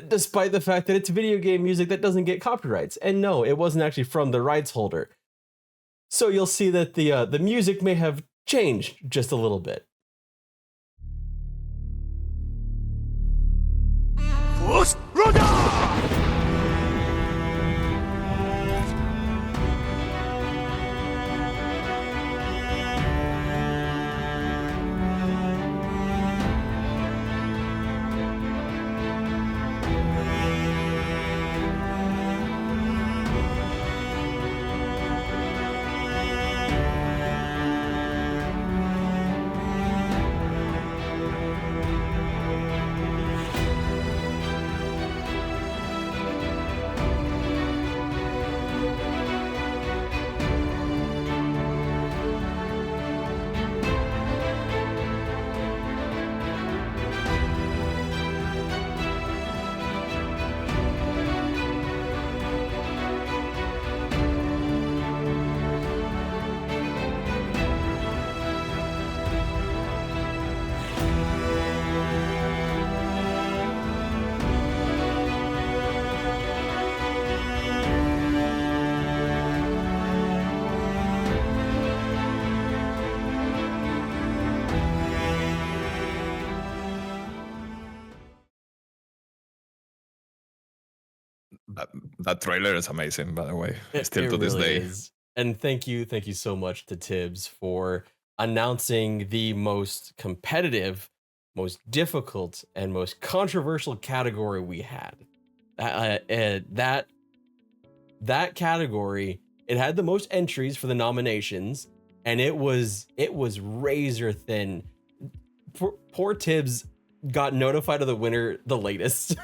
despite the fact that it's video game music that doesn't get copyrights. And no, it wasn't actually from the rights holder. So you'll see that the music may have changed just a little bit. That trailer is amazing, by the way. Still It to this really day. is. And thank you so much to Tibbs for announcing the most competitive, most difficult, and most controversial category we had. That category, it had the most entries for the nominations, and it was razor thin. Poor Tibbs got notified of the winner the latest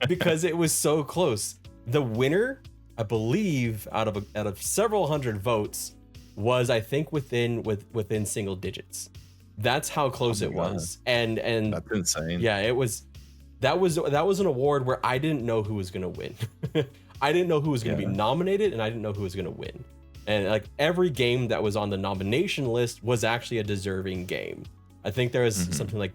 because it was so close. The winner, I believe, out of several hundred votes, was, I think, within single digits. That's how close it was. And that's insane. Yeah, that was an award where I didn't know who was gonna win. I didn't know who was gonna be nominated, and I didn't know who was gonna win. And like every game that was on the nomination list was actually a deserving game. I think there was something like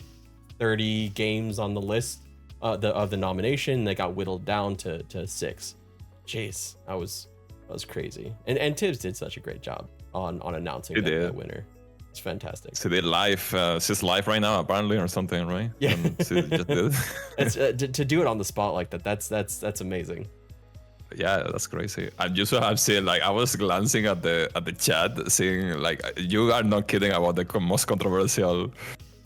30 games on the list of the nomination that got whittled down to 6. Jeez, that was crazy. And Tibbs did such a great job on announcing that winner. It's fantastic. So they live, she's live right now apparently or something, right? Yeah. She just did. It's to do it on the spot like that. That's amazing. Yeah, that's crazy. And you have seen, like, I was glancing at the chat, seeing like you are not kidding about the most controversial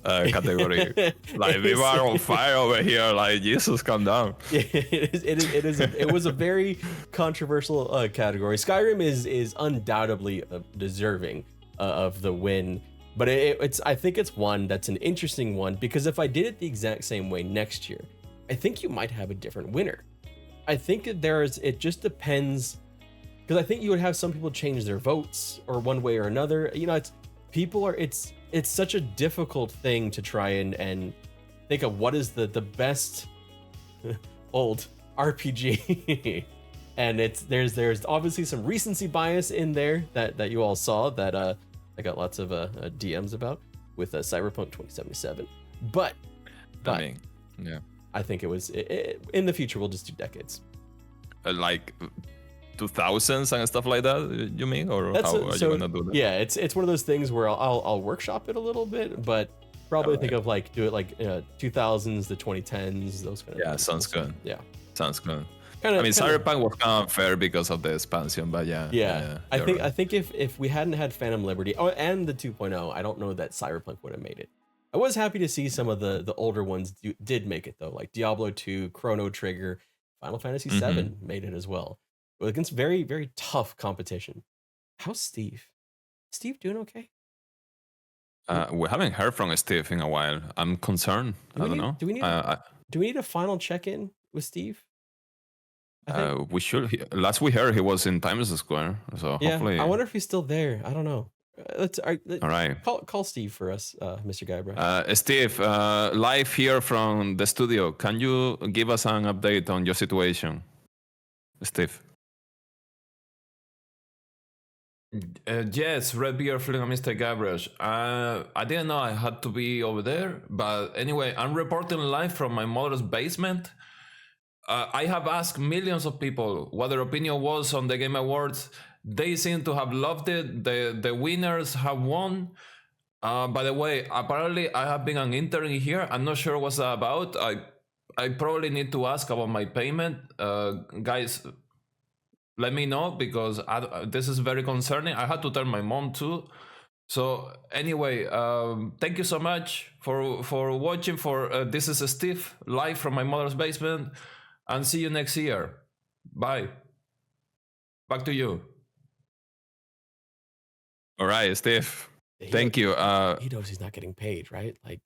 category. Like we are on fire over here. Like Jesus, calm down. Yeah, it was a very controversial category. Skyrim is undoubtedly deserving of the win, but I think it's one that's an interesting one because if I did it the exact same way next year, I think you might have a different winner. I think it just depends, because I think you would have some people change their votes or one way or another. You know, it's such a difficult thing to try and think of what is the best old RPG. And there's obviously some recency bias in there that you all saw that I got lots of DMs about with Cyberpunk 2077. But I mean, yeah. I think it was in the future we'll just do decades, like 2000s and stuff like that. You mean, or how are you gonna do that? Yeah, it's one of those things where I'll workshop it a little bit, but probably think of like do it like 2000s, the 2010s, those kind of. Yeah, things. sounds good. Yeah, sounds good. Cyberpunk was kind of fair because of the expansion, but yeah. I think if we hadn't had Phantom Liberty and the 2.0, I don't know that Cyberpunk would have made it. I was happy to see some of the older ones did make it though, like Diablo 2, Chrono Trigger, Final Fantasy 7 made it as well. Against very, very tough competition. How's Steve? Steve doing okay? We haven't heard from Steve in a while. I'm concerned. I don't know. Do we need a final check-in with Steve? We should. Last we heard, he was in Times Square. So yeah, hopefully. I wonder if he's still there. I don't know. All right. Call Steve for us, Mr. Guybrush. Steve, live here from the studio. Can you give us an update on your situation, Steve? Yes, Red Beer Fling and Mr. Guybrush. I didn't know I had to be over there, but anyway, I'm reporting live from my mother's basement. I have asked millions of people what their opinion was on the Game Awards. They seem to have loved it. The winners have won. By the way, apparently I have been an intern here. I'm not sure what's that about. I probably need to ask about my payment. Guys, let me know because this is very concerning. I had to tell my mom too. So anyway, thank you so much for watching. This is Steve live from my mother's basement, and see you next year. Bye. Back to you. All right, Steve. Thank you. He knows he's not getting paid, right? Like,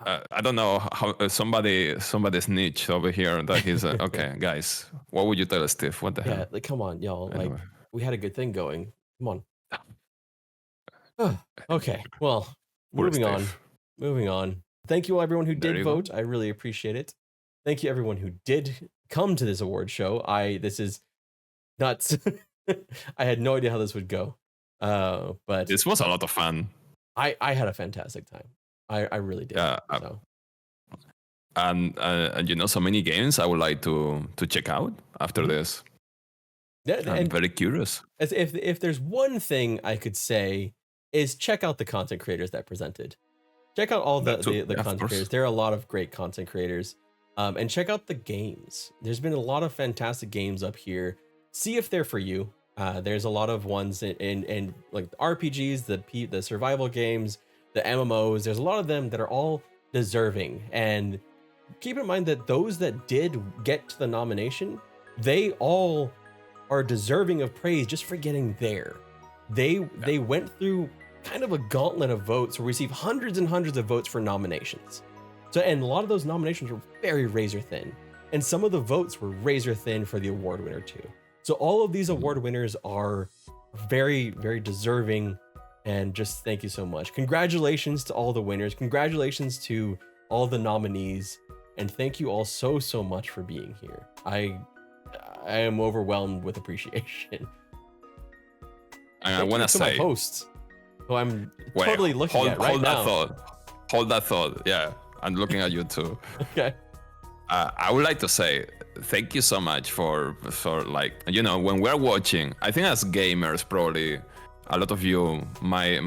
I don't know how somebody snitched over here that he's okay, guys. What would you tell Steve? What the hell? Yeah, like come on, y'all. Anyway. Like we had a good thing going. Come on. Okay, well, moving on. Thank you, everyone who did vote. I really appreciate it. Thank you, everyone who did come to this award show. This is nuts. I had no idea how this would go. But this was a lot of fun. I had a fantastic time. I really did. Yeah. So. And so many games I would like to check out after this. Yeah, I'm very curious. As if there's one thing I could say is check out the content creators that presented. Check out all the content creators. There are a lot of great content creators. And check out the games. There's been a lot of fantastic games up here. See if they're for you. There's a lot of ones in like the RPGs, the survival games, the MMOs. There's a lot of them that are all deserving. And keep in mind that those that did get to the nomination, they all are deserving of praise just for getting there. They went through kind of a gauntlet of votes where we received hundreds and hundreds of votes for nominations. So, and a lot of those nominations were very razor thin, and some of the votes were razor thin for the award winner too. So all of these award winners are very, very deserving, and just thank you so much. Congratulations to all the winners. Congratulations to all the nominees, and thank you all so much for being here. I am overwhelmed with appreciation. I want to say, my hosts, who I'm totally looking at right now. Hold that thought. Yeah, I'm looking at you too. Okay. I would like to say thank you so much for like, you know, when we're watching, I think as gamers probably a lot of you might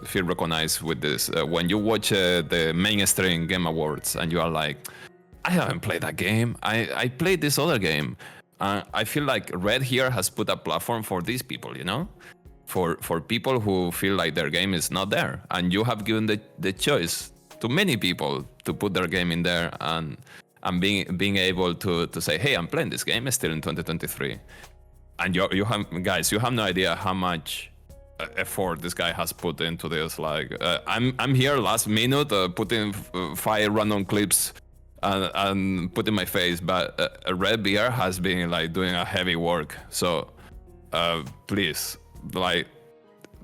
feel recognized with this. When you watch the mainstream Game Awards and you are like, I haven't played that game. I played this other game. I feel like Red here has put a platform for these people, you know, for people who feel like their game is not there, and you have given the choice to many people to put their game in there, and being able to say, hey, I'm playing this game still in 2023. And you have no idea how much effort this guy has put into this. Like, I'm here last minute putting 5 random clips and putting my face, but Red Beer has been like doing a heavy work. So please, like,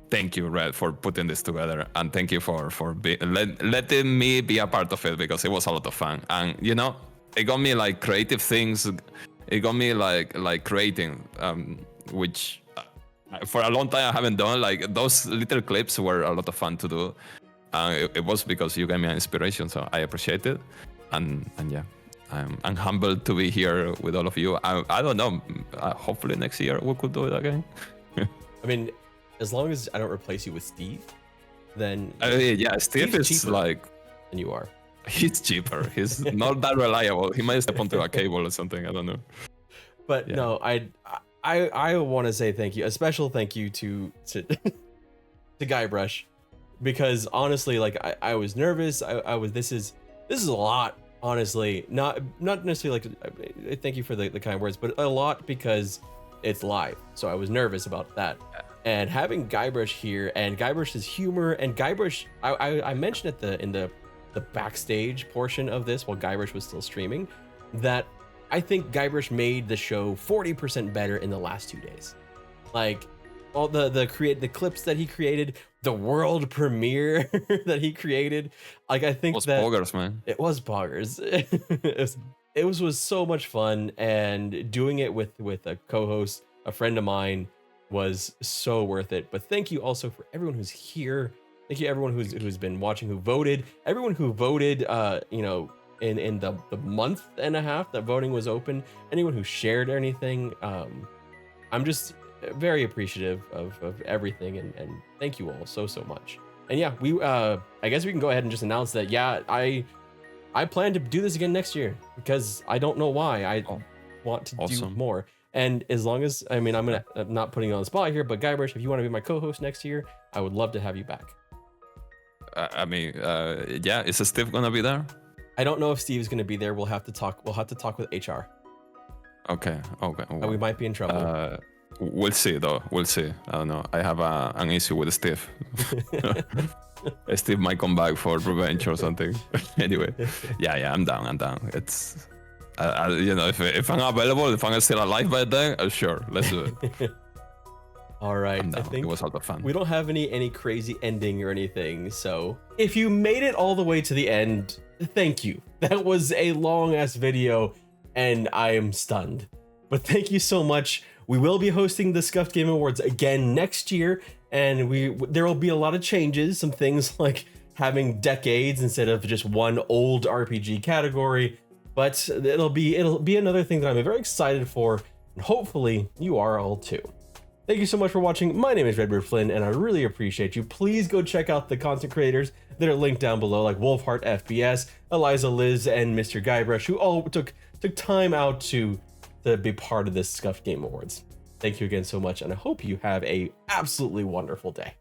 thank you, Red, for putting this together, and thank you for letting me be a part of it, because it was a lot of fun. And you know, it got me like creative things. It got me like creating, which for a long time I haven't done. Like, those little clips were a lot of fun to do. It was because you gave me an inspiration, so I appreciate it. And yeah, I'm humbled to be here with all of you. I don't know. Hopefully next year we could do it again. I mean, as long as I don't replace you with Steve, then yeah, Steve is like, and you are. He's cheaper. He's not that reliable. He might step onto a cable or something. I don't know. But yeah. No, I want to say thank you, a special thank you to Guybrush, because honestly, like I was nervous. I was. This is a lot. Honestly, not necessarily like thank you for the kind words, but a lot because it's live. So I was nervous about that. And having Guybrush here, and Guybrush's humor, and Guybrush, I mentioned in the backstage portion of this while Guybrush was still streaming, that I think Guybrush made the show 40% better in the last 2 days. Like, all the clips that he created, the world premiere that he created, like, I think it was boggers, man. It was boggers. it was so much fun, and doing it with a co-host, a friend of mine, was so worth it. But thank you also for everyone who's here. Thank you everyone who's been watching, who voted, everyone who voted, you know, in the month and a half that voting was open, anyone who shared anything. I'm just very appreciative of everything, and thank you all so much. And yeah, I guess we can go ahead and just announce that, yeah, I plan to do this again next year, because I don't know why. I want to do more. And as long as, I mean, I'm not putting you on the spot here, but Guybrush, if you want to be my co-host next year, I would love to have you back. I mean, yeah, is Steve gonna be there? I don't know if Steve's gonna be there. We'll have to talk with HR. Okay. We might be in trouble. We'll see, though. We'll see. I don't know. I have an issue with Steve. Steve might come back for revenge or something. Anyway, yeah, I'm down. It's, you know, if I'm available, if I'm still alive by then, sure, let's do it. All right, I think it was a lot of fun. We don't have any crazy ending or anything, so if you made it all the way to the end, thank you. That was a long ass video, and I am stunned. But thank you so much. We will be hosting the Scuffed Game Awards again next year, and there will be a lot of changes. Some things like having decades instead of just one old RPG category. But it'll be another thing that I'm very excited for, and hopefully you are all too. Thank you so much for watching. My name is Redbeard Flynn, and I really appreciate you. Please go check out the content creators that are linked down below, like Wolfheart FBS, Eliza Liz, and Mr. Guybrush, who all took time out to be part of this Scuffed Game Awards. Thank you again so much, and I hope you have a absolutely wonderful day.